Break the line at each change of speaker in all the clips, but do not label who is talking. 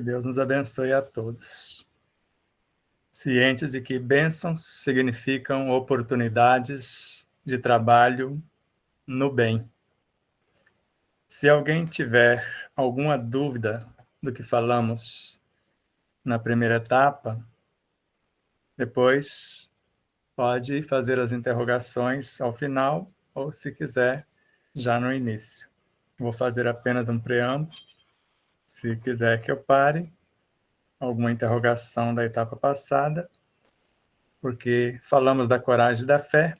Deus nos abençoe a todos. Cientes de que bênçãos significam oportunidades de trabalho no bem. Se alguém tiver alguma dúvida do que falamos na primeira etapa, depois pode fazer as interrogações ao final ou, se quiser, já no início. Vou fazer apenas um preâmbulo. Se quiser que eu pare, alguma interrogação da etapa passada, porque falamos da coragem e da fé,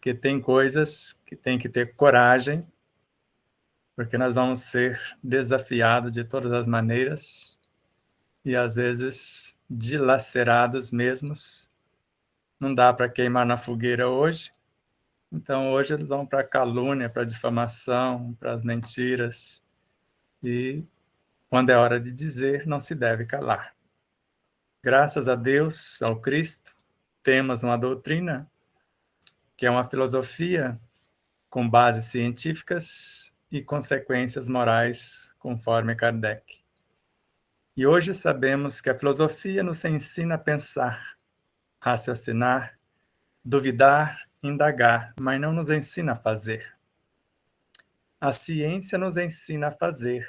que tem coisas que tem que ter coragem, porque nós vamos ser desafiados de todas as maneiras e às vezes dilacerados mesmos. Não dá para queimar na fogueira hoje, então hoje eles vão para a calúnia, para a difamação, para as mentiras, e quando é hora de dizer, não se deve calar. Graças a Deus, ao Cristo, temos uma doutrina que é uma filosofia com bases científicas e consequências morais, conforme Kardec. E hoje sabemos que a filosofia nos ensina a pensar, raciocinar, duvidar, indagar, mas não nos ensina a fazer. A ciência nos ensina a fazer,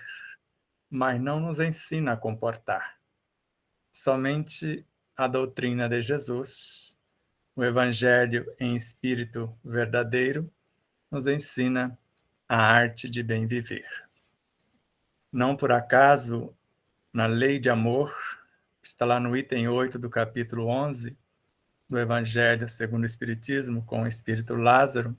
mas não nos ensina a comportar. Somente a doutrina de Jesus, o Evangelho em espírito verdadeiro, nos ensina a arte de bem viver. Não por acaso, na lei de amor, está lá no item 8 do capítulo 11 do Evangelho segundo o Espiritismo, com o Espírito Lázaro,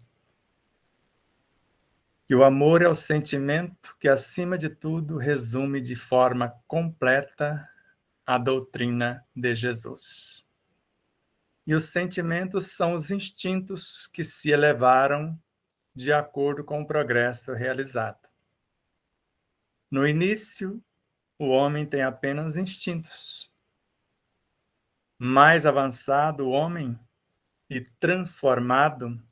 que o amor é o sentimento que, acima de tudo, resume de forma completa a doutrina de Jesus. E os sentimentos são os instintos que se elevaram de acordo com o progresso realizado. No início, o homem tem apenas instintos. Mais avançado o homem e transformado,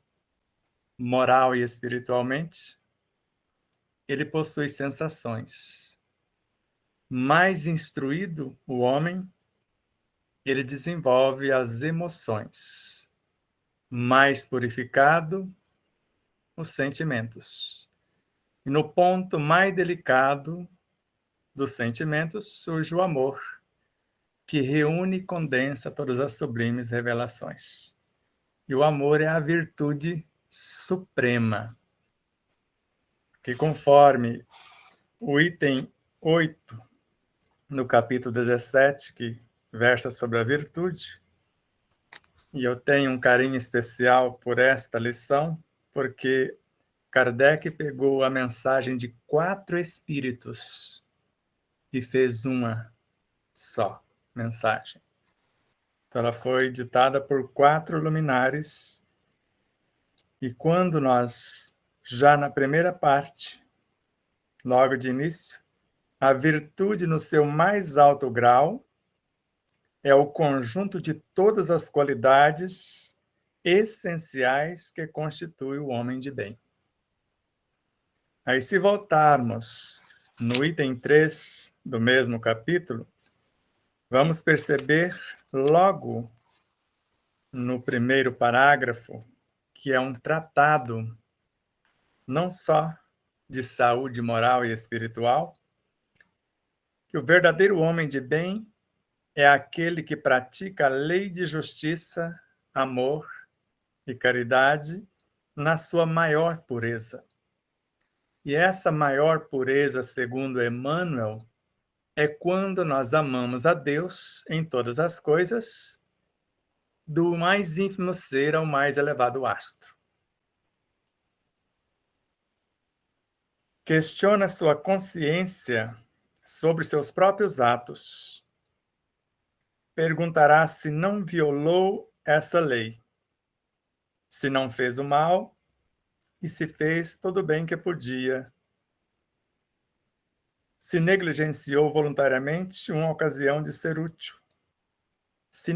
moral e espiritualmente, ele possui sensações. Mais instruído o homem, ele desenvolve as emoções. Mais purificado, os sentimentos. E no ponto mais delicado dos sentimentos surge o amor, que reúne e condensa todas as sublimes revelações. E o amor é a virtude suprema, que, conforme o item 8, no capítulo 17, que versa sobre a virtude, e eu tenho um carinho especial por esta lição, porque Kardec pegou a mensagem de 4 espíritos e fez uma só mensagem. Então, ela foi ditada por 4 luminares, e quando nós, já na primeira parte, logo de início, a virtude no seu mais alto grau é o conjunto de todas as qualidades essenciais que constituem o homem de bem. Aí, se voltarmos no item 3 do mesmo capítulo, vamos perceber logo no primeiro parágrafo que é um tratado não só de saúde moral e espiritual, que o verdadeiro homem de bem é aquele que pratica a lei de justiça, amor e caridade na sua maior pureza. E essa maior pureza, segundo Emmanuel, é quando nós amamos a Deus em todas as coisas, do mais ínfimo ser ao mais elevado astro. Questiona sua consciência sobre seus próprios atos. Perguntará se não violou essa lei, se não fez o mal e se fez todo o bem que podia, se negligenciou voluntariamente uma ocasião de ser útil, se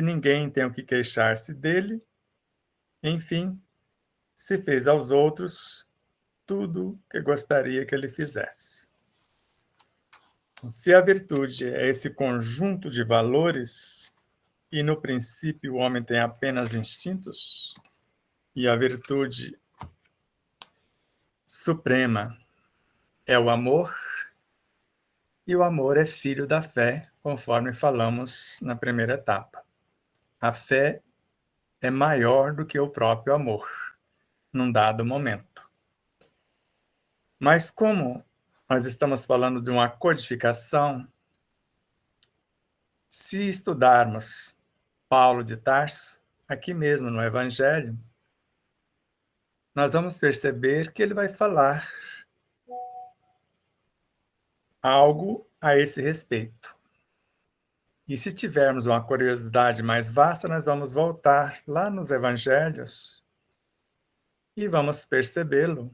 ninguém tem o que queixar-se dele, enfim, se fez aos outros tudo que gostaria que ele fizesse. Se a virtude é esse conjunto de valores, e no princípio o homem tem apenas instintos, e a virtude suprema é o amor, e o amor é filho da fé, conforme falamos na primeira etapa. A fé é maior do que o próprio amor, num dado momento. Mas como nós estamos falando de uma codificação, se estudarmos Paulo de Tarso, aqui mesmo no Evangelho, nós vamos perceber que ele vai falar algo a esse respeito. E se tivermos uma curiosidade mais vasta, nós vamos voltar lá nos Evangelhos e vamos percebê-lo,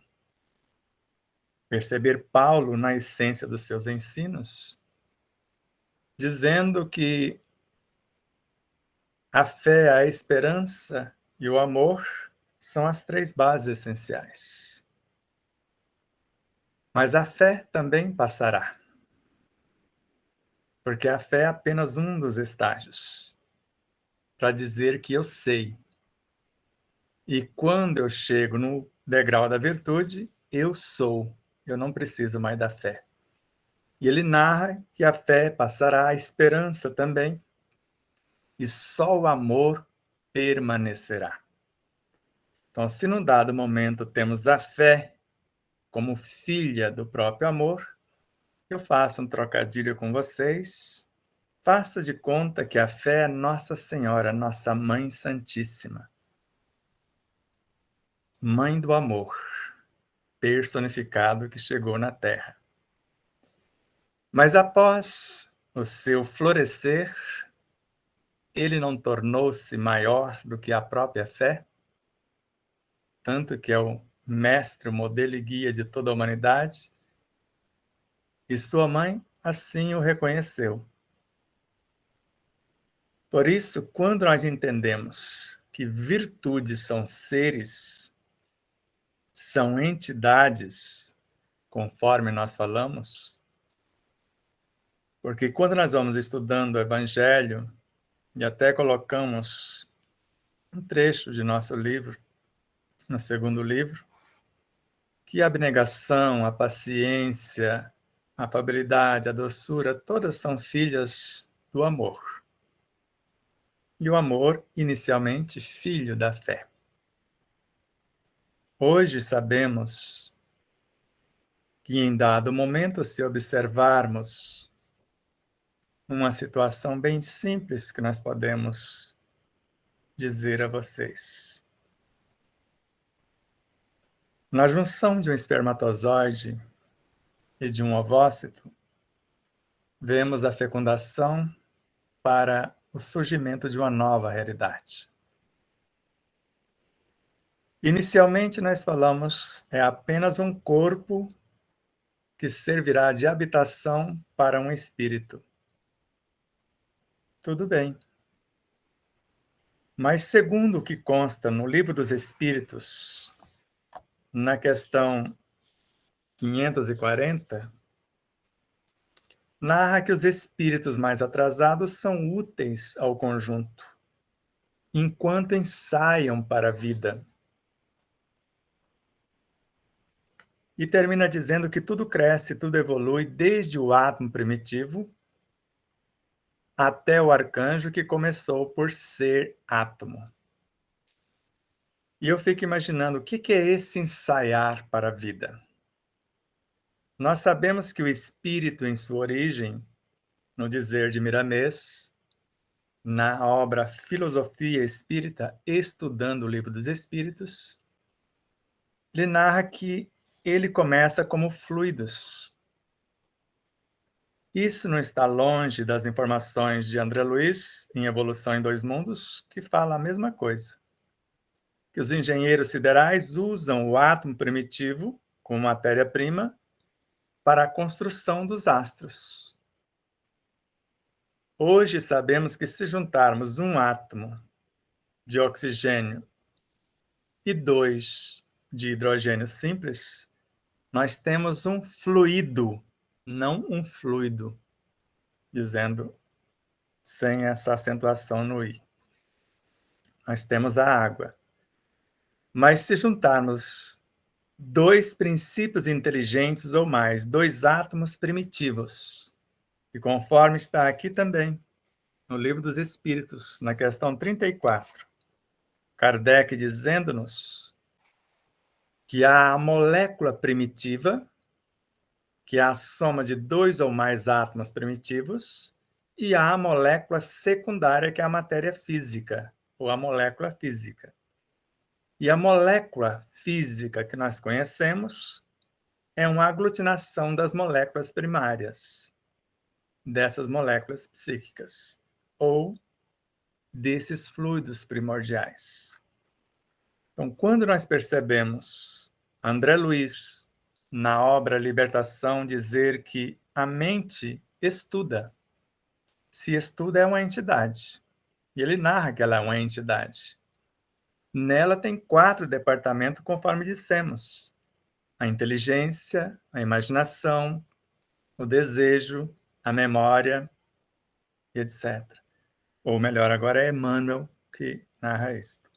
perceber Paulo na essência dos seus ensinos, dizendo que a fé, a esperança e o amor são as três bases essenciais. Mas a fé também passará, porque a fé é apenas um dos estágios para dizer que eu sei. E quando eu chego no degrau da virtude, eu sou, eu não preciso mais da fé. E ele narra que a fé passará, a esperança também, e só o amor permanecerá. Então, se num dado momento temos a fé como filha do próprio amor, eu faço um trocadilho com vocês. Faça de conta que a fé é Nossa Senhora, nossa Mãe Santíssima. Mãe do amor, personificado que chegou na Terra. Mas após o seu florescer, ele não tornou-se maior do que a própria fé? Tanto que é o mestre, o modelo e guia de toda a humanidade, e sua mãe assim o reconheceu. Por isso, quando nós entendemos que virtudes são seres, são entidades, conforme nós falamos, porque quando nós vamos estudando o Evangelho, e até colocamos um trecho de nosso livro, no segundo livro, que a abnegação, a paciência, a afabilidade, a doçura, todas são filhas do amor. E o amor, inicialmente, filho da fé. Hoje sabemos que em dado momento, se observarmos uma situação bem simples que nós podemos dizer a vocês. Na junção de um espermatozoide e de um ovócito, vemos a fecundação para o surgimento de uma nova realidade. Inicialmente, nós falamos, é apenas um corpo que servirá de habitação para um espírito. Tudo bem. Mas, segundo o que consta no Livro dos Espíritos, na questão 540, narra que os espíritos mais atrasados são úteis ao conjunto, enquanto ensaiam para a vida. E termina dizendo que tudo cresce, tudo evolui, desde o átomo primitivo até o arcanjo que começou por ser átomo. E eu fico imaginando o que é esse ensaiar para a vida. Nós sabemos que o espírito, em sua origem, no dizer de Miramês, na obra Filosofia Espírita, estudando o Livro dos Espíritos, ele narra que ele começa como fluidos. Isso não está longe das informações de André Luiz, em Evolução em Dois Mundos, que fala a mesma coisa. Que os engenheiros siderais usam o átomo primitivo como matéria-prima para a construção dos astros. Hoje sabemos que se juntarmos um átomo de oxigênio e 2 de hidrogênio simples, nós temos um fluido não um fluido, dizendo sem essa acentuação no i. Nós temos a água. Mas se juntarmos dois princípios inteligentes ou mais, dois átomos primitivos, e conforme está aqui também, no Livro dos Espíritos, na questão 34, Kardec dizendo-nos que há a molécula primitiva, que é a soma de dois ou mais átomos primitivos, e há a molécula secundária, que é a matéria física, ou a molécula física. E a molécula física que nós conhecemos é uma aglutinação das moléculas primárias, dessas moléculas psíquicas, ou desses fluidos primordiais. Então, quando nós percebemos André Luiz, na obra Libertação, dizer que a mente estuda, se estuda é uma entidade, e ele narra que ela é uma entidade. Nela tem 4 departamentos, conforme dissemos: a inteligência, a imaginação, o desejo, a memória, etc. Ou melhor, agora é Emmanuel que narra isto.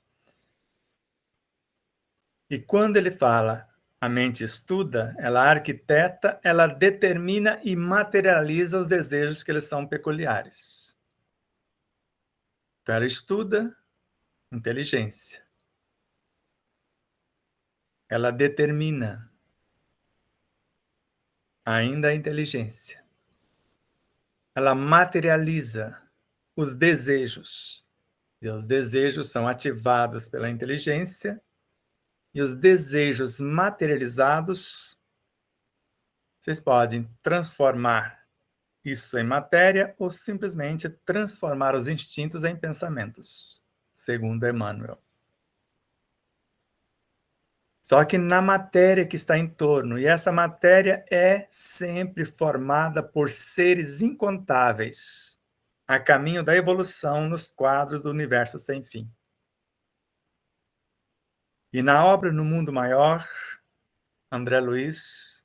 E quando ele fala a mente estuda, ela arquiteta, ela determina e materializa os desejos que eles são peculiares. Então ela estuda inteligência. Ela determina ainda a inteligência. Ela materializa os desejos. E os desejos são ativados pela inteligência, e os desejos materializados, vocês podem transformar isso em matéria ou simplesmente transformar os instintos em pensamentos, segundo Emmanuel. Só que na matéria que está em torno, e essa matéria é sempre formada por seres incontáveis, a caminho da evolução nos quadros do universo sem fim. E na obra No Mundo Maior, André Luiz,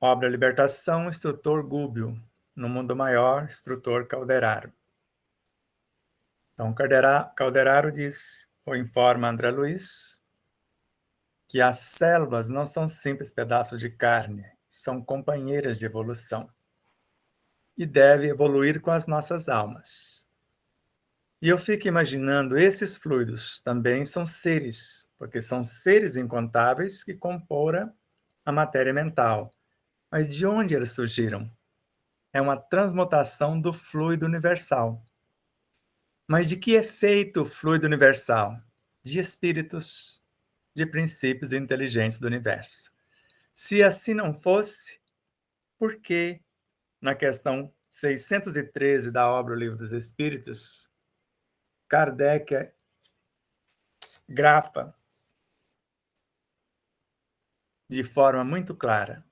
obra Libertação, instrutor Gúbio, No Mundo Maior, instrutor Calderaro. Então, Calderaro diz, ou informa André Luiz, que as células não são simples pedaços de carne, são companheiras de evolução. E deve evoluir com as nossas almas. E eu fico imaginando, esses fluidos também são seres, porque são seres incontáveis que comporam a matéria mental. Mas de onde eles surgiram? É uma transmutação do fluido universal. Mas de que é feito o fluido universal? De espíritos, de princípios inteligentes do universo. Se assim não fosse, por que, na questão 613 da obra O Livro dos Espíritos, Kardec grafa de forma muito clara: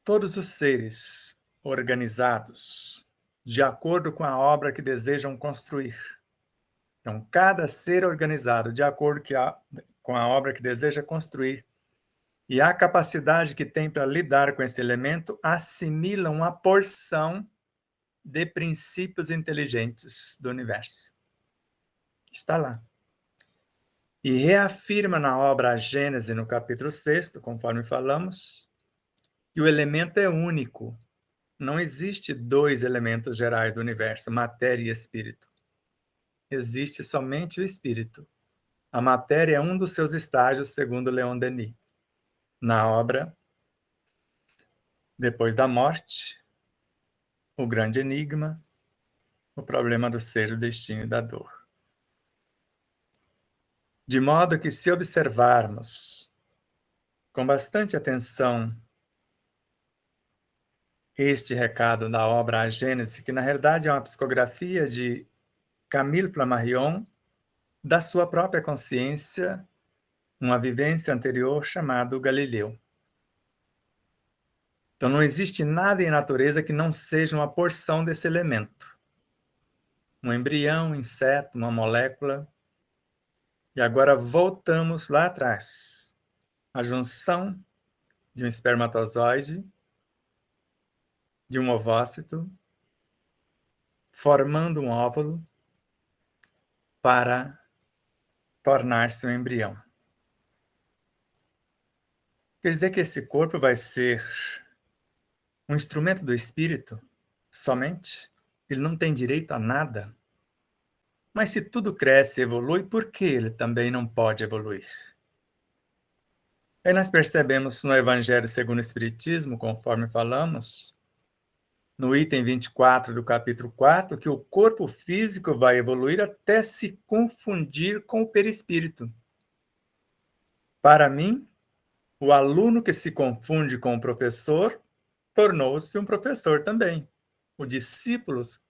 todos os seres organizados de acordo com a obra que desejam construir. Então, cada ser organizado de acordo com a obra que deseja construir e a capacidade que tem para lidar com esse elemento assimilam uma porção de princípios inteligentes do universo. Está lá. E reafirma na obra A Gênese, no capítulo 6º, conforme falamos, que o elemento é único. Não existe 2 elementos gerais do universo, matéria e espírito. Existe somente o espírito. A matéria é um dos seus estágios, segundo Leon Denis, na obra Depois da Morte, O Grande Enigma, o problema do ser, do destino e da dor. De modo que, se observarmos com bastante atenção este recado da obra A Gênese, que na realidade é uma psicografia de Camille Flammarion, da sua própria consciência, uma vivência anterior chamado Galileu. Então não existe nada em natureza que não seja uma porção desse elemento. Um embrião, um inseto, uma molécula. E agora voltamos lá atrás. a junção de um espermatozoide, de um ovócito, formando um óvulo para tornar-se um embrião. Quer dizer que esse corpo vai ser um instrumento do espírito somente? Ele não tem direito a nada? Mas se tudo cresce e evolui, por que ele também não pode evoluir? Aí nós percebemos no Evangelho segundo o Espiritismo, conforme falamos, no item 24 do capítulo 4, que o corpo físico vai evoluir até se confundir com o perispírito. Para mim, o aluno que se confunde com o professor tornou-se um professor também. Os discípulos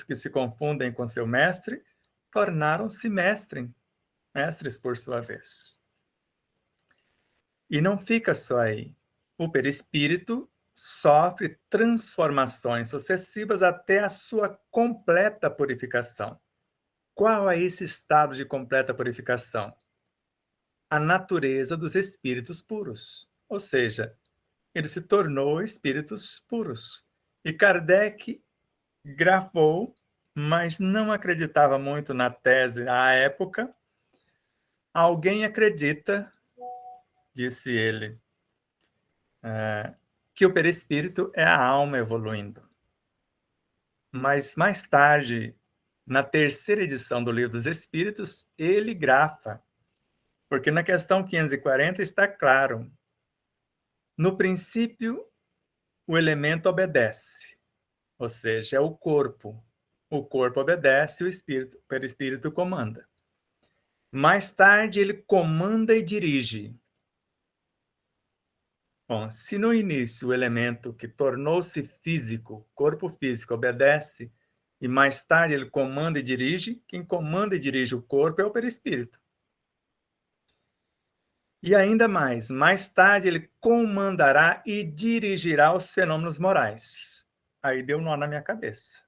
que se confundem com seu mestre tornaram-se mestres por sua vez. E não fica só aí. O perispírito sofre transformações sucessivas até a sua completa purificação. Qual é esse estado de completa purificação? A natureza dos espíritos puros. Ou seja, ele se tornou espíritos puros. E Kardec grafou, mas não acreditava muito na tese à época. Alguém acredita, disse ele, que o perispírito é a alma evoluindo. Mas mais tarde, na terceira edição do Livro dos Espíritos, ele grafa, porque na questão 540 está claro: no princípio, o elemento obedece, ou seja, é o corpo. O corpo obedece, o perispírito comanda. Mais tarde, ele comanda e dirige. Bom, se no início o elemento que tornou-se físico, corpo físico, obedece, e mais tarde ele comanda e dirige, quem comanda e dirige o corpo é o perispírito. E ainda mais tarde ele comandará e dirigirá os fenômenos morais. Aí deu nó na minha cabeça.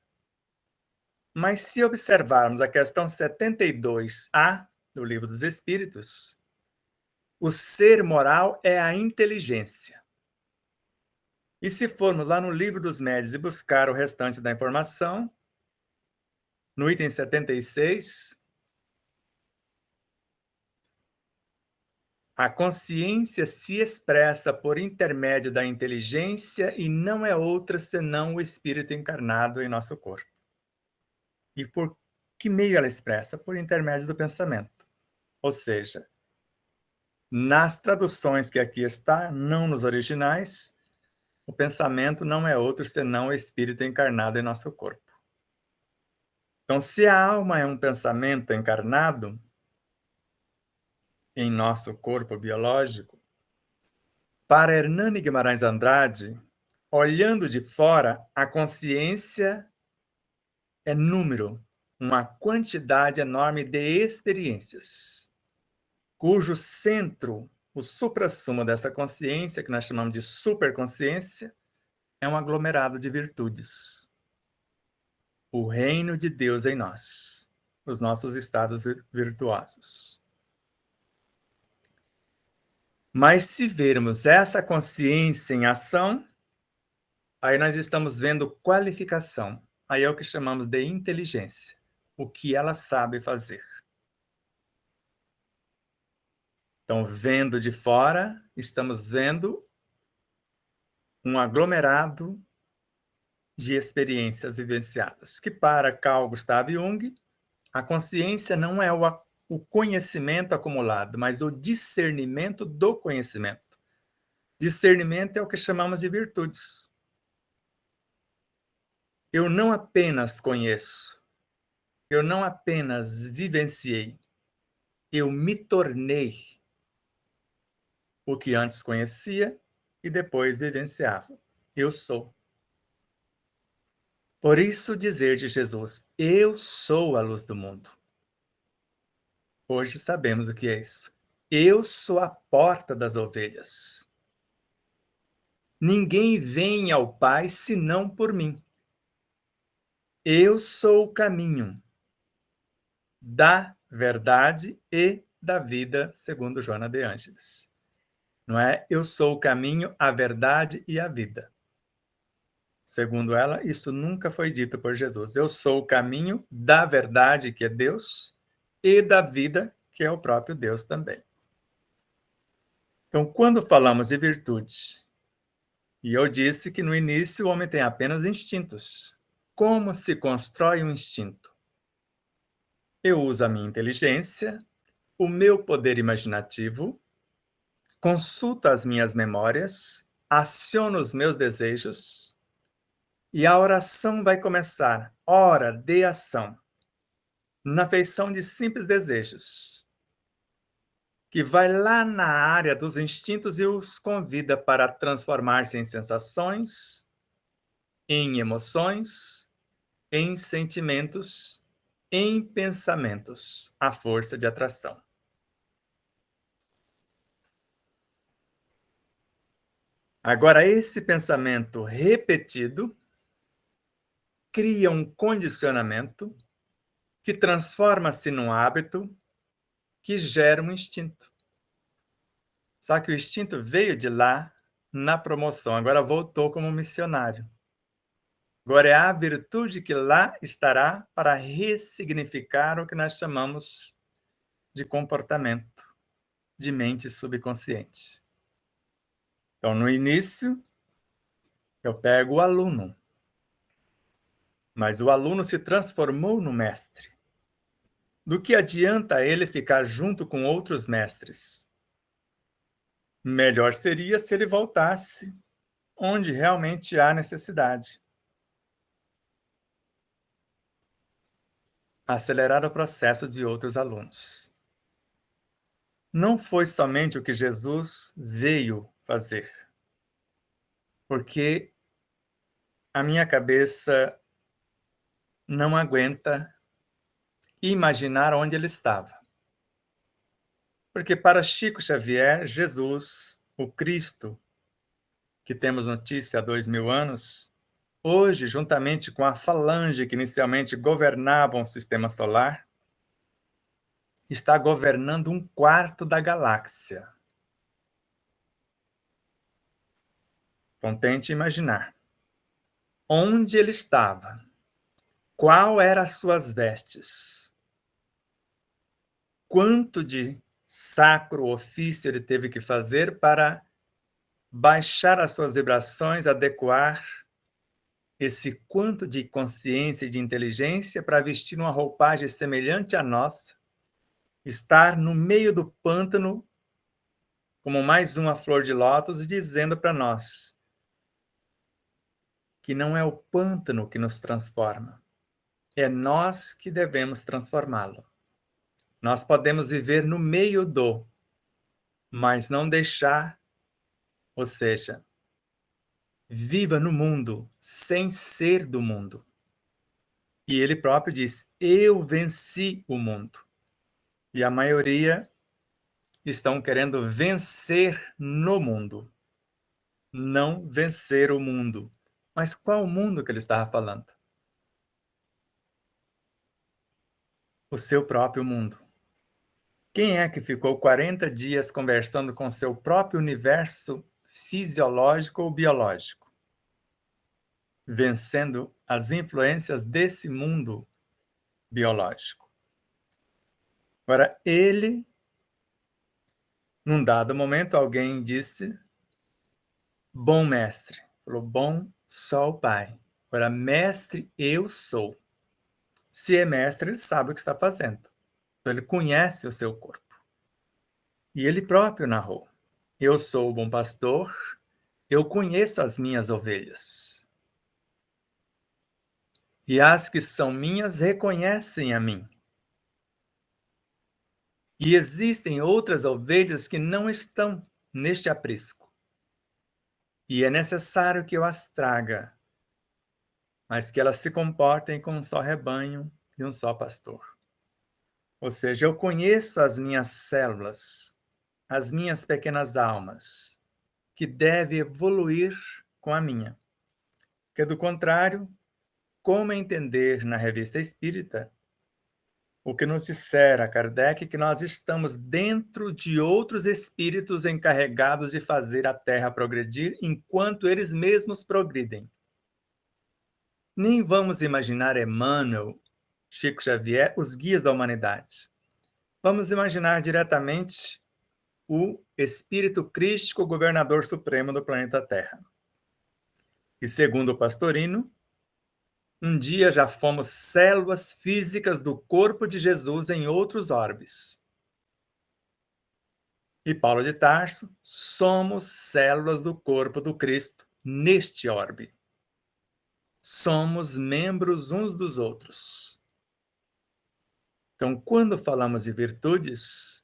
Mas se observarmos a questão 72A do Livro dos Espíritos, o ser moral é a inteligência. E se formos lá no Livro dos Médiuns e buscar o restante da informação, no item 76, a consciência se expressa por intermédio da inteligência e não é outra senão o espírito encarnado em nosso corpo. E por que meio ela expressa? Por intermédio do pensamento. Ou seja, nas traduções que aqui está, não nos originais, o pensamento não é outro senão o espírito encarnado em nosso corpo. Então, se a alma é um pensamento encarnado em nosso corpo biológico, para Hernani Guimarães Andrade, olhando de fora, a consciência é número, uma quantidade enorme de experiências, cujo centro, o suprassumo dessa consciência, que nós chamamos de superconsciência, é um aglomerado de virtudes. O reino de Deus em nós, os nossos estados virtuosos. Mas se vermos essa consciência em ação, aí nós estamos vendo qualificação. Aí é o que chamamos de inteligência. O que ela sabe fazer. Então, vendo de fora, estamos vendo um aglomerado de experiências vivenciadas. Que para Carl Gustav Jung, a consciência não é o conhecimento acumulado, mas o discernimento do conhecimento. Discernimento é o que chamamos de virtudes. Eu não apenas conheço, eu não apenas vivenciei, eu me tornei o que antes conhecia e depois vivenciava. Eu sou. Por isso dizer de Jesus, eu sou a luz do mundo. Hoje sabemos o que é isso. Eu sou a porta das ovelhas. Ninguém vem ao Pai senão por mim. Eu sou o caminho da verdade e da vida, segundo Joana de Ângeles. Não é eu sou o caminho, a verdade e a vida. Segundo ela, isso nunca foi dito por Jesus. Eu sou o caminho da verdade, que é Deus, e da vida, que é o próprio Deus também. Então, quando falamos de virtude, e eu disse que no início o homem tem apenas instintos. Como se constrói um instinto? Eu uso a minha inteligência, o meu poder imaginativo, consulto as minhas memórias, aciono os meus desejos, e a oração vai começar. Hora de ação, na feição de simples desejos, que vai lá na área dos instintos e os convida para transformar-se em sensações, em emoções, em sentimentos, em pensamentos, a força de atração. Agora, esse pensamento repetido cria um condicionamento que transforma-se num hábito que gera um instinto. Só que o instinto veio de lá na promoção, agora voltou como missionário. Agora é a virtude que lá estará para ressignificar o que nós chamamos de comportamento, de mente subconsciente. Então, no início, eu pego o aluno, mas o aluno se transformou no mestre. Do que adianta ele ficar junto com outros mestres? Melhor seria se ele voltasse onde realmente há necessidade. Acelerar o processo de outros alunos. Não foi somente o que Jesus veio fazer, porque a minha cabeça não aguenta imaginar onde ele estava. Porque para Chico Xavier, Jesus, o Cristo, que temos notícia há 2000 anos, hoje, juntamente com a falange que inicialmente governava o sistema solar, está governando um quarto da galáxia. Então, tente imaginar. Onde ele estava? Qual eram as suas vestes? Quanto de sacro ofício ele teve que fazer para baixar as suas vibrações, adequar esse quanto de consciência e de inteligência para vestir uma roupagem semelhante à nossa, estar no meio do pântano como mais uma flor de lótus, dizendo para nós que não é o pântano que nos transforma, é nós que devemos transformá-lo. Nós podemos viver no meio do, mas não deixar, ou seja, viva no mundo sem ser do mundo. E ele próprio diz: eu venci o mundo. E a maioria estão querendo vencer no mundo, não vencer o mundo. Mas qual mundo que ele estava falando? O seu próprio mundo. Quem é que ficou 40 dias conversando com seu próprio universo fisiológico ou biológico? Vencendo as influências desse mundo biológico. Agora, ele, num dado momento, alguém disse: bom mestre. Falou: bom, só o Pai. Agora, mestre, eu sou. Se é mestre, ele sabe o que está fazendo. Então, ele conhece o seu corpo. E ele próprio narrou: eu sou o bom pastor, eu conheço as minhas ovelhas. E as que são minhas reconhecem a mim. E existem outras ovelhas que não estão neste aprisco. E é necessário que eu as traga, mas que elas se comportem como um só rebanho e um só pastor. Ou seja, eu conheço as minhas células, as minhas pequenas almas, que devem evoluir com a minha. Porque, do contrário, como entender na Revista Espírita O que nos dissera Kardec que nós estamos dentro de outros espíritos encarregados de fazer a Terra progredir enquanto eles mesmos progridem. Nem vamos imaginar Emmanuel, Chico Xavier, os guias da humanidade. Vamos imaginar diretamente o Espírito Crístico, governador supremo do planeta Terra. E segundo o Pastorino, um dia já fomos células físicas do corpo de Jesus em outros orbes. E Paulo de Tarso, somos células do corpo do Cristo neste orbe. Somos membros uns dos outros. Então, quando falamos de virtudes,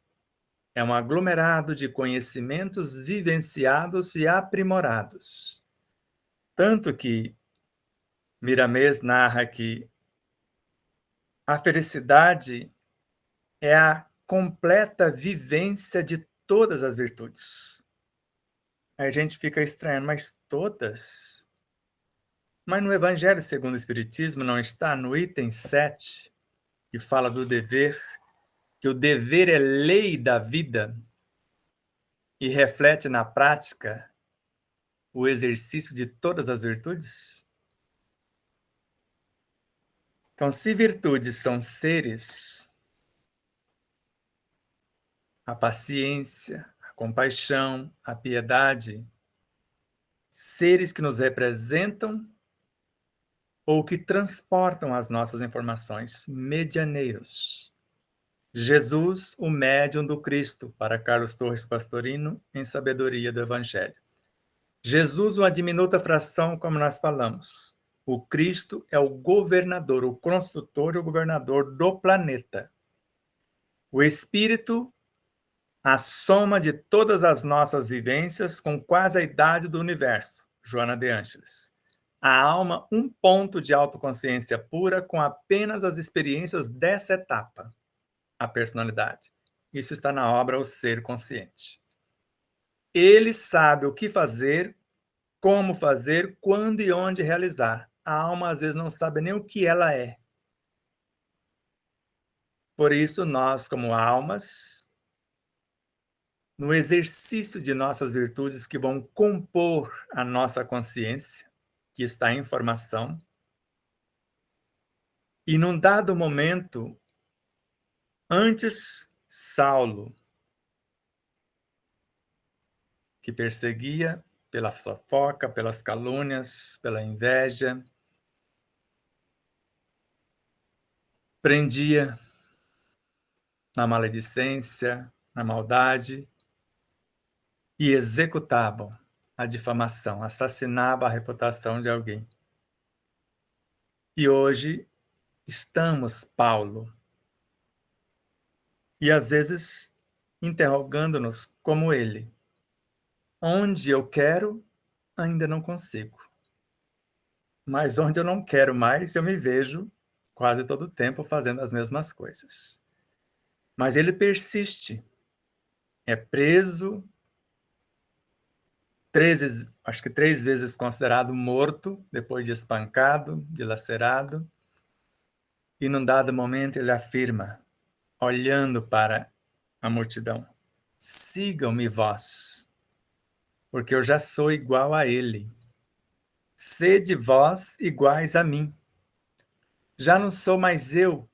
é um aglomerado de conhecimentos vivenciados e aprimorados. Tanto que Miramês narra que a felicidade é a completa vivência de todas as virtudes. Aí a gente fica estranhando, mas todas? Mas no Evangelho segundo o Espiritismo não está no item 7, que fala do dever, que o dever é lei da vida e reflete na prática o exercício de todas as virtudes? Então, se virtudes são seres, a paciência, a compaixão, a piedade, seres que nos representam ou que transportam as nossas informações, medianeiros. Jesus, o médium do Cristo, para Carlos Torres Pastorino, em Sabedoria do Evangelho. Jesus, uma diminuta fração, como nós falamos. O Cristo é o governador, o construtor e o governador do planeta. O Espírito, a soma de todas as nossas vivências com quase a idade do universo. Joana de Ângeles. A alma, um ponto de autoconsciência pura com apenas as experiências dessa etapa. A personalidade. Isso está na obra O Ser Consciente. Ele sabe o que fazer, como fazer, quando e onde realizar. A alma às vezes não sabe nem o que ela é. Por isso, nós, como almas, no exercício de nossas virtudes que vão compor a nossa consciência, que está em formação, e num dado momento, antes Saulo, que perseguia pela fofoca, pelas calúnias, pela inveja, prendia na maledicência, na maldade, e executavam a difamação, assassinava a reputação de alguém. E hoje estamos, Paulo, e às vezes interrogando-nos como ele. Onde eu quero, ainda não consigo. Mas onde eu não quero mais, eu me vejo quase todo o tempo fazendo as mesmas coisas. Mas ele persiste. É preso, acho que 3 vezes considerado morto, depois de espancado, dilacerado. E num dado momento ele afirma, olhando para a multidão, sigam-me vós, porque eu já sou igual a ele. Sede vós iguais a mim. Já não sou mais eu,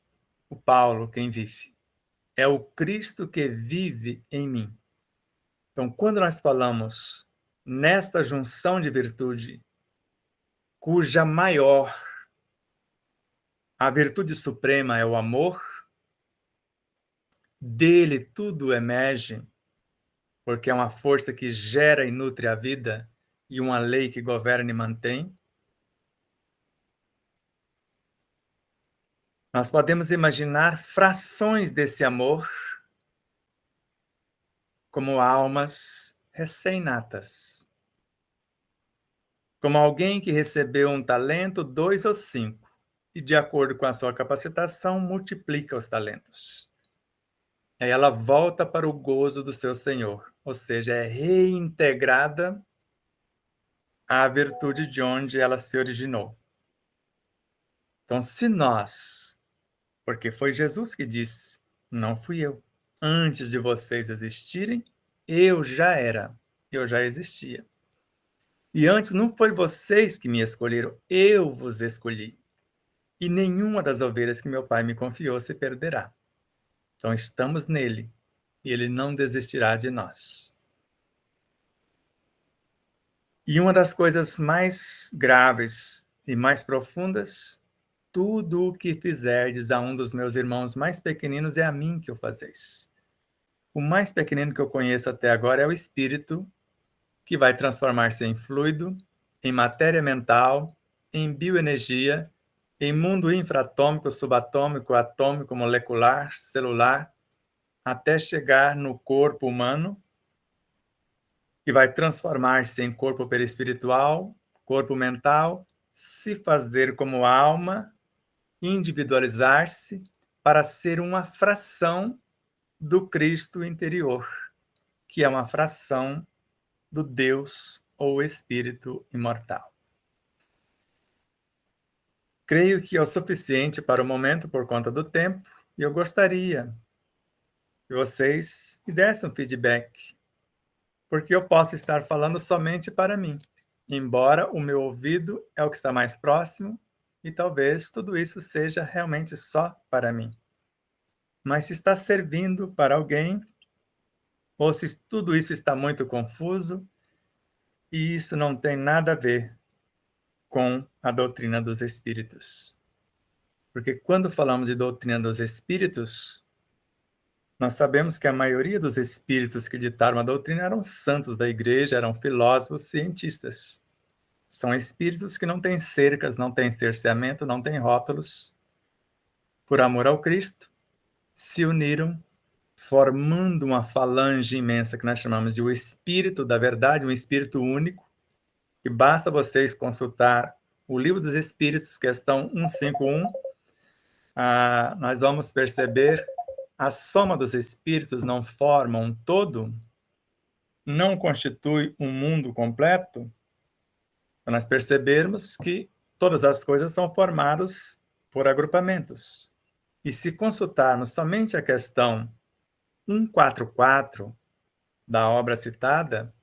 o Paulo, quem vive. É o Cristo que vive em mim. Então, quando nós falamos nesta junção de virtude, cuja maior, a virtude suprema é o amor, dele tudo emerge, porque é uma força que gera e nutre a vida e uma lei que governa e mantém. Nós podemos imaginar frações desse amor como almas recém-natas. Como alguém que recebeu um talento, 2 ou 5, e de acordo com a sua capacitação, multiplica os talentos. Aí ela volta para o gozo do seu Senhor, ou seja, é reintegrada à virtude de onde ela se originou. Então, se nós Porque foi Jesus que disse, não fui eu. Antes de vocês existirem, eu já era, eu já existia. E antes não foi vocês que me escolheram, eu vos escolhi. E nenhuma das ovelhas que meu pai me confiou se perderá. Então estamos nele, e ele não desistirá de nós. E uma das coisas mais graves e mais profundas, tudo o que fizerdes a um dos meus irmãos mais pequeninos é a mim que o fazeis. O mais pequenino que eu conheço até agora é o espírito, que vai transformar-se em fluido, em matéria mental, em bioenergia, em mundo infraatômico, subatômico, atômico, molecular, celular, até chegar no corpo humano, que vai transformar-se em corpo perispiritual, corpo mental, se fazer como alma, individualizar-se para ser uma fração do Cristo interior, que é uma fração do Deus ou Espírito imortal. Creio que é o suficiente para o momento por conta do tempo, e eu gostaria que vocês me dessem um feedback, porque eu posso estar falando somente para mim, embora o meu ouvido é o que está mais próximo, e talvez tudo isso seja realmente só para mim. Mas se está servindo para alguém, ou se tudo isso está muito confuso, e isso não tem nada a ver com a doutrina dos espíritos. Porque quando falamos de doutrina dos espíritos, nós sabemos que a maioria dos espíritos que ditaram a doutrina eram santos da igreja, eram filósofos, cientistas. São espíritos que não têm cercas, não têm cerceamento, não têm rótulos. Por amor ao Cristo, se uniram, formando uma falange imensa que nós chamamos de o Espírito da Verdade, um Espírito único, que basta vocês consultar o Livro dos Espíritos, questão 151, nós vamos perceber a soma dos espíritos não forma um todo, não constitui um mundo completo, para nós percebermos que todas as coisas são formadas por agrupamentos. E se consultarmos somente a questão 144 da obra citada,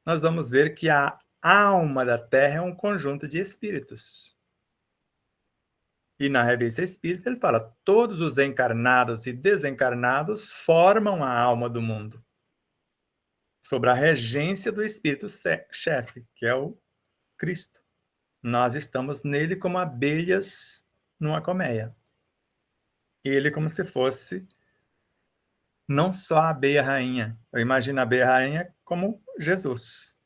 nós vamos ver que a alma da Terra é um conjunto de espíritos. E na Revista Espírita ele fala, todos os encarnados e desencarnados formam a alma do mundo, sob a regência do Espírito-chefe, que é o Cristo. Nós estamos nele como abelhas numa colmeia. Ele como se fosse não só a abelha rainha. Eu imagino a abelha rainha como Jesus.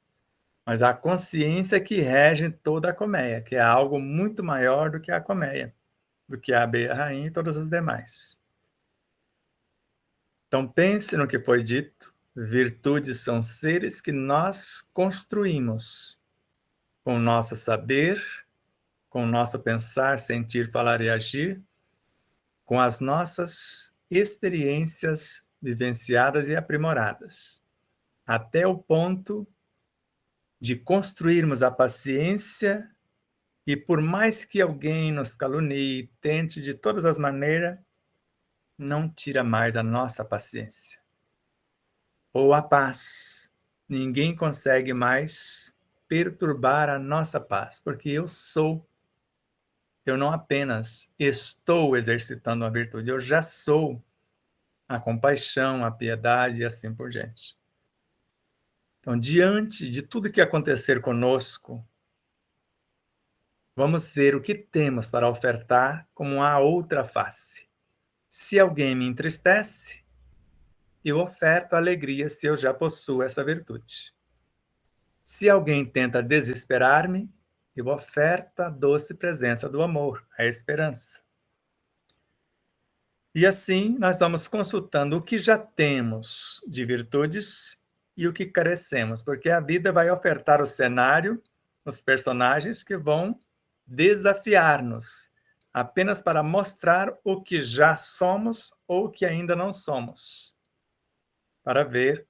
Mas a consciência que rege toda a colmeia, que é algo muito maior do que a colmeia, do que a abelha rainha e todas as demais. Então pense no que foi dito. Virtudes são seres que nós construímos com o nosso saber, com o nosso pensar, sentir, falar e agir, com as nossas experiências vivenciadas e aprimoradas, até o ponto de construirmos a paciência e por mais que alguém nos calunie, tente de todas as maneiras, não tira mais a nossa paciência. Ou a paz. Ninguém consegue mais perturbar a nossa paz, porque eu não apenas estou exercitando a virtude, eu já sou a compaixão, a piedade e assim por diante. Então, diante de tudo que acontecer conosco, vamos ver o que temos para ofertar como a outra face. Se alguém me entristece, eu oferto alegria se eu já possuo essa virtude. Se alguém tenta desesperar-me, eu oferto a doce presença do amor, a esperança. E assim nós vamos consultando o que já temos de virtudes e o que carecemos, porque a vida vai ofertar o cenário, os personagens que vão desafiar-nos, apenas para mostrar o que já somos ou o que ainda não somos, para ver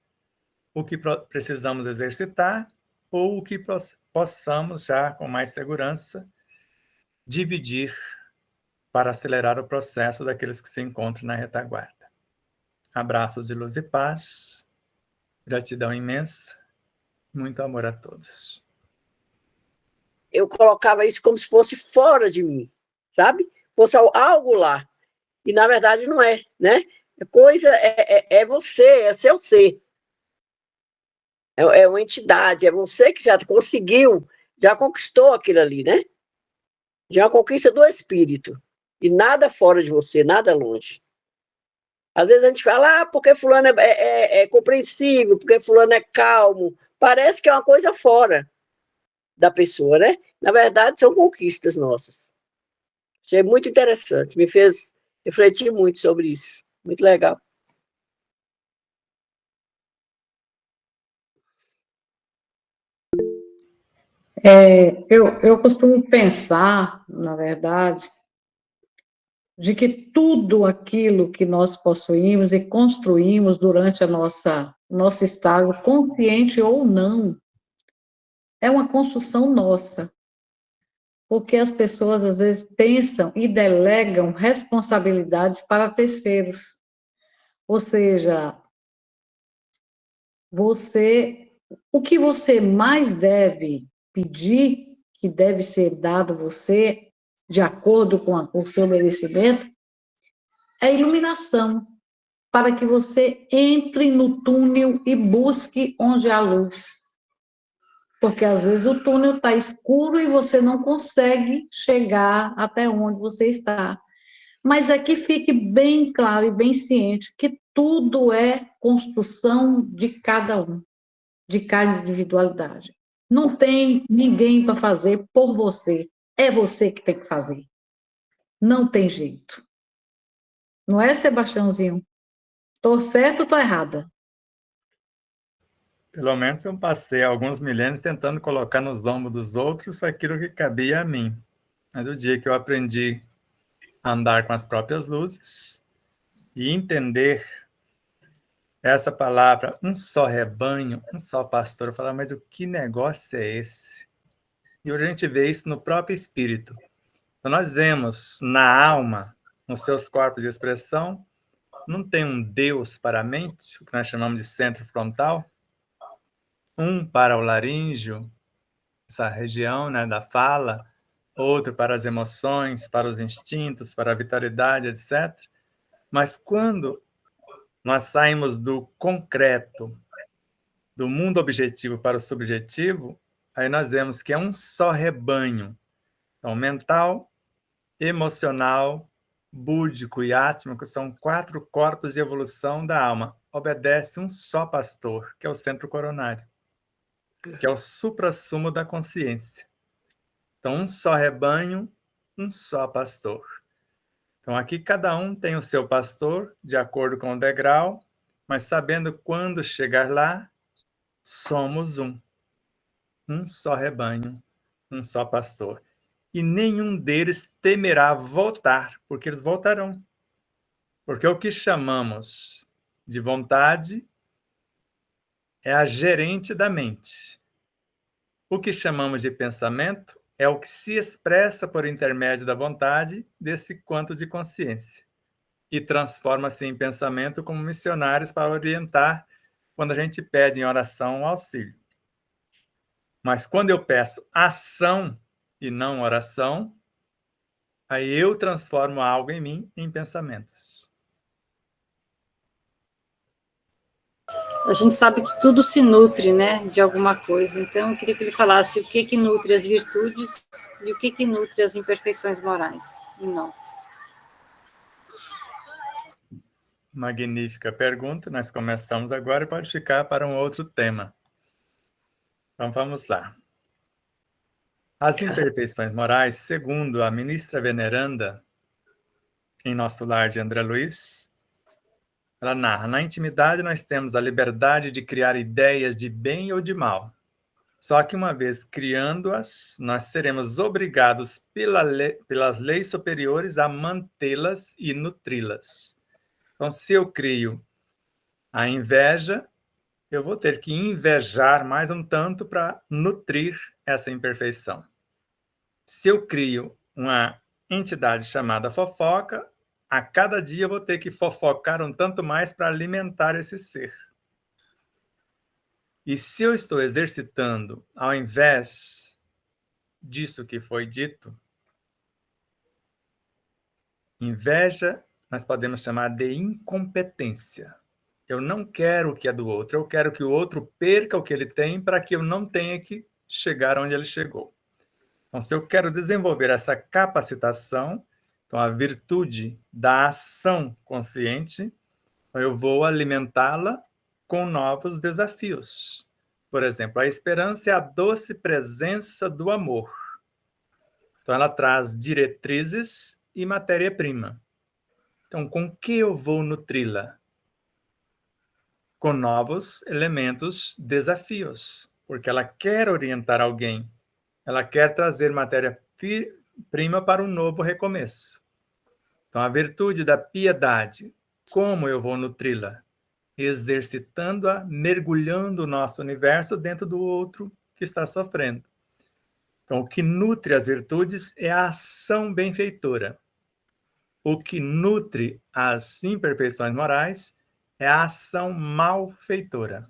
o que precisamos exercitar ou o que possamos já com mais segurança dividir para acelerar o processo daqueles que se encontram na retaguarda. Abraços de luz e paz, gratidão imensa, muito amor a todos.
Eu colocava isso como se fosse fora de mim, sabe? Fosse algo lá. E, na verdade, não é, né? Coisa é você, é seu ser. É uma entidade, é você que já conseguiu, já conquistou aquilo ali, né? Já é uma conquista do espírito. E nada fora de você, nada longe. Às vezes a gente fala, porque fulano é compreensível, porque fulano é calmo. Parece que é uma coisa fora da pessoa, né? Na verdade, são conquistas nossas. Achei muito interessante, me fez refletir muito sobre isso. Muito legal.
Eu costumo pensar, na verdade, de que tudo aquilo que nós possuímos e construímos durante a nosso estado, consciente ou não, é uma construção nossa. Porque as pessoas, às vezes, pensam e delegam responsabilidades para terceiros. Ou seja, o que você mais deve pedir, que deve ser dado a você, de acordo com o seu merecimento, é iluminação, para que você entre no túnel e busque onde há luz. Porque às vezes o túnel está escuro e você não consegue chegar até onde você está. Mas é que fique bem claro e bem ciente que tudo é construção de cada um, de cada individualidade. Não tem ninguém para fazer por você. É você que tem que fazer. Não tem jeito. Não é, Sebastiãozinho? Estou certo ou estou errada?
Pelo menos eu passei alguns milênios tentando colocar nos ombros dos outros aquilo que cabia a mim. Mas o dia que eu aprendi a andar com as próprias luzes e entender essa palavra, um só rebanho, um só pastor, eu falava, mas o que negócio é esse? E hoje a gente vê isso no próprio espírito. Então nós vemos na alma, nos seus corpos de expressão, não tem um Deus para a mente, o que nós chamamos de centro frontal, um para o laríngeo, essa região, né, da fala, outro para as emoções, para os instintos, para a vitalidade, etc. Mas quando nós saímos do concreto, do mundo objetivo para o subjetivo, aí nós vemos que é um só rebanho. Então, mental, emocional, búdico e átmico são 4 corpos de evolução da alma. Obedece um só pastor, que é o centro coronário, que é o suprassumo da consciência. Então, um só rebanho, um só pastor. Então, aqui cada um tem o seu pastor, de acordo com o degrau, mas sabendo quando chegar lá, somos um. Um só rebanho, um só pastor. E nenhum deles temerá voltar, porque eles voltarão. Porque o que chamamos de vontade é a gerente da mente. O que chamamos de pensamento é o que se expressa por intermédio da vontade desse quanto de consciência e transforma-se em pensamento como missionários para orientar quando a gente pede em oração um auxílio. Mas quando eu peço ação e não oração, aí eu transformo algo em mim em pensamentos.
A gente sabe que tudo se nutre, né, de alguma coisa. Então, eu queria que ele falasse o que nutre as virtudes e o que nutre as imperfeições morais em nós.
Magnífica pergunta. Nós começamos agora e pode ficar para um outro tema. Então, vamos lá. As imperfeições morais, segundo a ministra veneranda, em Nosso Lar de André Luiz, ela narra, na intimidade nós temos a liberdade de criar ideias de bem ou de mal. Só que uma vez criando-as, nós seremos obrigados pelas leis superiores a mantê-las e nutri-las. Então, se eu crio a inveja, eu vou ter que invejar mais um tanto para nutrir essa imperfeição. Se eu crio uma entidade chamada fofoca, a cada dia eu vou ter que fofocar um tanto mais para alimentar esse ser. E se eu estou exercitando, ao invés disso que foi dito, inveja, nós podemos chamar de incompetência. Eu não quero o que é do outro, eu quero que o outro perca o que ele tem para que eu não tenha que chegar onde ele chegou. Então, se eu quero desenvolver essa capacitação, então a virtude da ação consciente, eu vou alimentá-la com novos desafios. Por exemplo, a esperança é a doce presença do amor. Então, ela traz diretrizes e matéria-prima. Então, com que eu vou nutri-la? Com novos elementos, desafios, porque ela quer orientar alguém, ela quer trazer matéria-prima para um novo recomeço. Então, a virtude da piedade, como eu vou nutri-la? Exercitando-a, mergulhando o nosso universo dentro do outro que está sofrendo. Então, o que nutre as virtudes é a ação benfeitora. O que nutre as imperfeições morais é a ação malfeitora.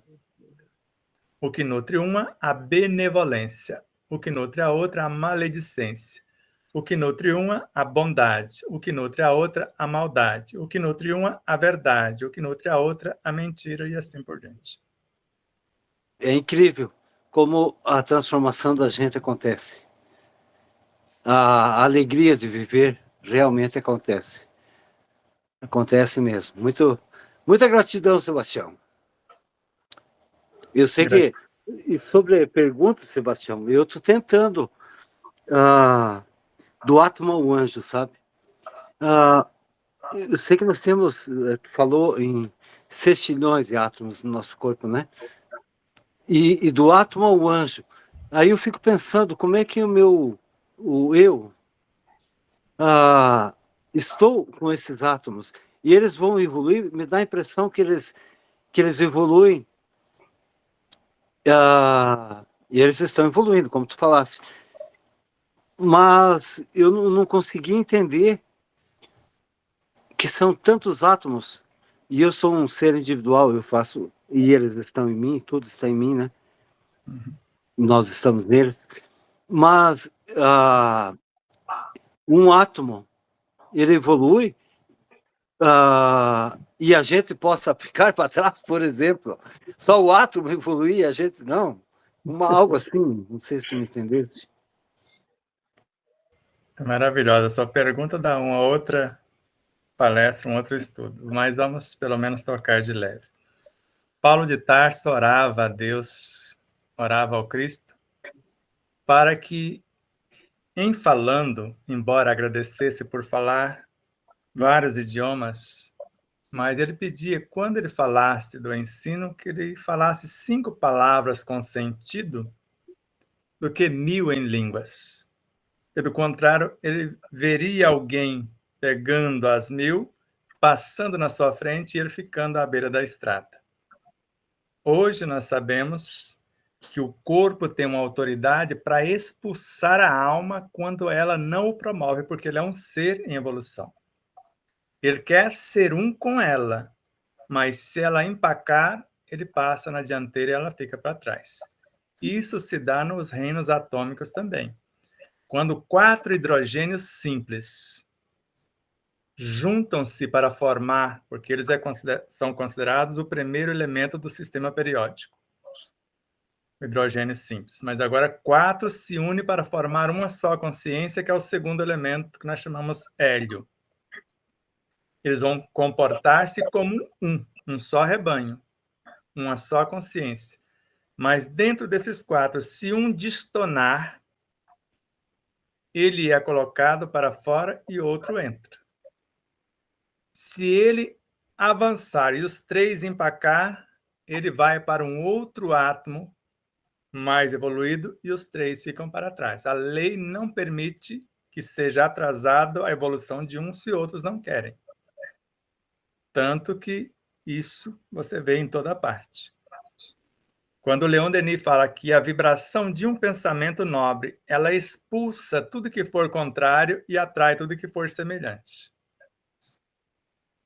O que nutre uma, a benevolência. O que nutre a outra, a maledicência. O que nutre uma, a bondade. O que nutre a outra, a maldade. O que nutre uma, a verdade. O que nutre a outra, a mentira, e assim por diante.
É incrível como a transformação da gente acontece. A alegria de viver realmente acontece. Acontece mesmo. Muita gratidão, Sebastião. Eu sei que, e sobre a pergunta, Sebastião, eu estou tentando do átomo ao anjo, sabe? Eu sei que nós temos, tu falou em 6 trilhões de átomos no nosso corpo, né? E do átomo ao anjo. Aí eu fico pensando como é que estou com esses átomos e eles vão evoluir. Me dá a impressão que eles evoluem, e eles estão evoluindo, como tu falaste. Mas eu não consegui entender que são tantos átomos, e eu sou um ser individual, eu faço, e eles estão em mim, tudo está em mim, né? Nós estamos neles. Mas um átomo, ele evolui, e a gente possa ficar para trás, por exemplo. Só o átomo evoluir, a gente não. Algo assim, não sei se tu me entendeste.
É maravilhosa. Sua pergunta dá uma outra palestra, um outro estudo, mas vamos pelo menos tocar de leve. Paulo de Tarso orava a Deus, orava ao Cristo, para que, em falando, embora agradecesse por falar vários idiomas, mas ele pedia, quando ele falasse do ensino, que ele falasse 5 palavras com sentido do que 1000 em línguas. Pelo contrário, ele veria alguém pegando as 1000, passando na sua frente e ele ficando à beira da estrada. Hoje nós sabemos que o corpo tem uma autoridade para expulsar a alma quando ela não o promove, porque ele é um ser em evolução. Ele quer ser um com ela, mas se ela empacar, ele passa na dianteira e ela fica para trás. Isso se dá nos reinos atômicos também. Quando 4 hidrogênios simples juntam-se para formar, porque eles são considerados o primeiro elemento do sistema periódico, hidrogênio simples. Mas agora 4 se unem para formar uma só consciência, que é o segundo elemento que nós chamamos hélio. Eles vão comportar-se como um só rebanho, uma só consciência. Mas dentro desses 4, se um destonar, ele é colocado para fora e outro entra. Se ele avançar e os 3 empacar, ele vai para um outro átomo mais evoluído e os 3 ficam para trás. A lei não permite que seja atrasado a evolução de um se outros não querem. Tanto que isso você vê em toda parte. Quando Leon Denis fala que a vibração de um pensamento nobre, ela expulsa tudo que for contrário e atrai tudo que for semelhante.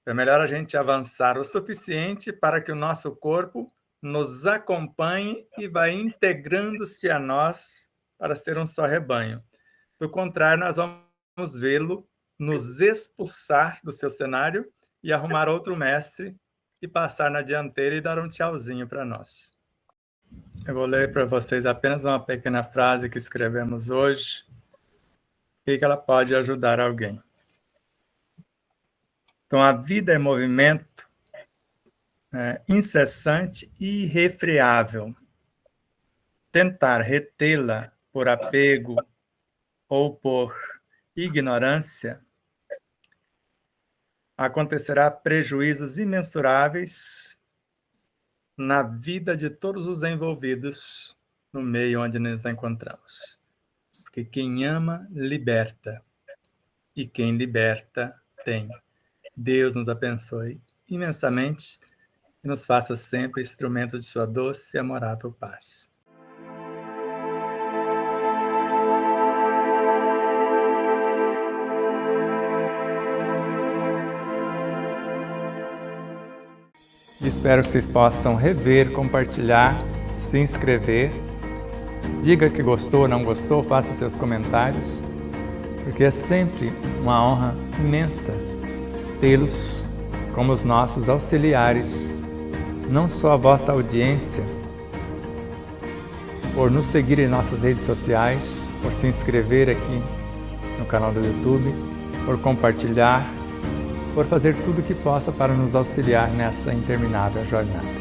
É melhor a gente avançar o suficiente para que o nosso corpo nos acompanhe e vá integrando-se a nós para ser um só rebanho. Do contrário, nós vamos vê-lo nos expulsar do seu cenário e arrumar outro mestre e passar na dianteira e dar um tchauzinho para nós. Eu vou ler para vocês apenas uma pequena frase que escrevemos hoje e que ela pode ajudar alguém. Então, a vida é movimento incessante e irrefreável. Tentar retê-la por apego ou por ignorância acontecerá prejuízos imensuráveis na vida de todos os envolvidos no meio onde nos encontramos. Porque quem ama, liberta. E quem liberta, tem. Deus nos abençoe imensamente e nos faça sempre instrumento de sua doce e amorável paz. Espero que vocês possam rever, compartilhar, se inscrever. Diga que gostou ou não gostou, faça seus comentários, porque é sempre uma honra imensa tê-los como os nossos auxiliares, não só a vossa audiência, por nos seguir em nossas redes sociais, por se inscrever aqui no canal do YouTube, por compartilhar, por fazer tudo o que possa para nos auxiliar nessa interminável jornada.